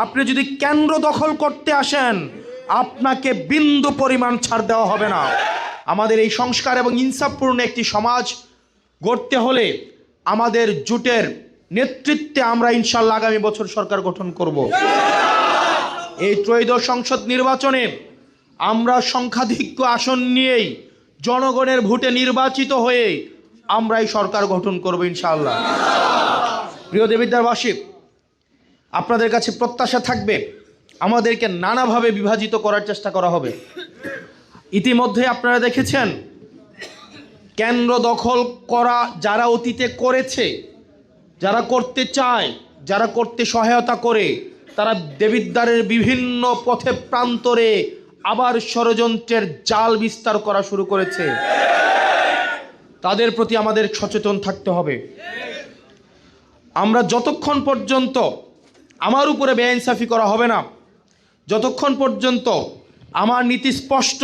আপনি যদি কেন্দ্র দখল করতে আসেন, আপনাকে বিন্দু পরিমাণ ছাড় দেওয়া হবে না। আমাদের এই সংস্কার এবং ইনসাফপূর্ণ একটি সমাজ গড়তে হলে আমাদের জোটের নেতৃত্বে আমরা ইনশাআল্লাহ আগামী বছর সরকার গঠন করব। এই ত্রয়োদশ সংসদ নির্বাচনে আমরা সংখ্যাধিক্য আসন নিয়েই জনগণের ভোটে নির্বাচিত হয়ে আমরা এই সরকার গঠন করব ইনশাআল্লাহ। প্রিয় দেবিদ্বারবাসী, আপনাদের কাছে প্রত্যাশা থাকবে আমাদেরকে নানাভাবে বিভাজিত করার চেষ্টা করা হবে। ইতিমধ্যে আপনারা দেখেছেন কেন্দ্র দখল করা যারা অতীতে করেছে, যারা করতে চায়, যারা করতে সহায়তা করে, তারা দেবিদ্বারের বিভিন্ন পথে প্রান্তরে আবার ষড়যন্ত্রের জাল বিস্তার করা শুরু করেছে। তাদের প্রতি আমাদের সচেতন থাকতে হবে। আমরা যতক্ষণ পর্যন্ত আমার উপরে বেইনসাফি করা হবে না, যতক্ষণ পর্যন্ত আমার নীতি স্পষ্ট,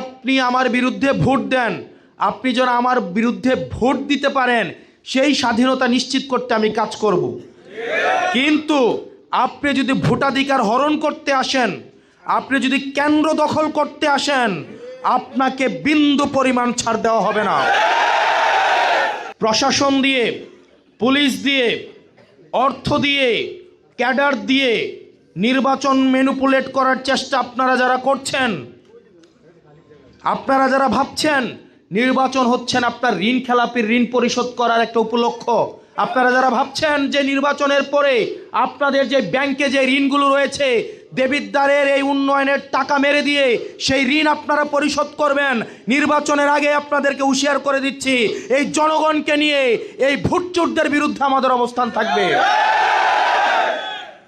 আপনি আমার বিরুদ্ধে ভোট দেন, আপনি যেন আমার বিরুদ্ধে ভোট দিতে পারেন সেই স্বাধীনতা নিশ্চিত করতে আমি কাজ করব। কিন্তু আপনি যদি ভোটাধিকার হরণ করতে আসেন, আপনি যদি কেন্দ্র দখল করতে আসেন, আপনাকে বিন্দু পরিমাণ ছাড় দেওয়া হবে না। প্রশাসন দিয়ে, পুলিশ দিয়ে, অর্থ দিয়ে, ক্যাডার দিয়ে নির্বাচন ম্যানিপুলেট করার চেষ্টা আপনারা যারা করছেন, আপনারা যারা ভাবছেন নির্বাচন হচ্ছেন আপনার ঋণ খেলাপির ঋণ পরিশোধ করার একটা উপলক্ষ, আপনারা যারা ভাবছেন যে নির্বাচনের পরে আপনাদের যে ব্যাংকে যে ঋণগুলো রয়েছে দেবিদ্বারের এই উন্নয়নের টাকা মেরে দিয়ে সেই ঋণ আপনারা পরিশোধ করবেন, নির্বাচনের আগে আপনাদেরকে হুঁশিয়ার করে দিচ্ছি, এই জনগণকে নিয়ে এই ভোটচোরদের বিরুদ্ধে আমাদের অবস্থান থাকবে।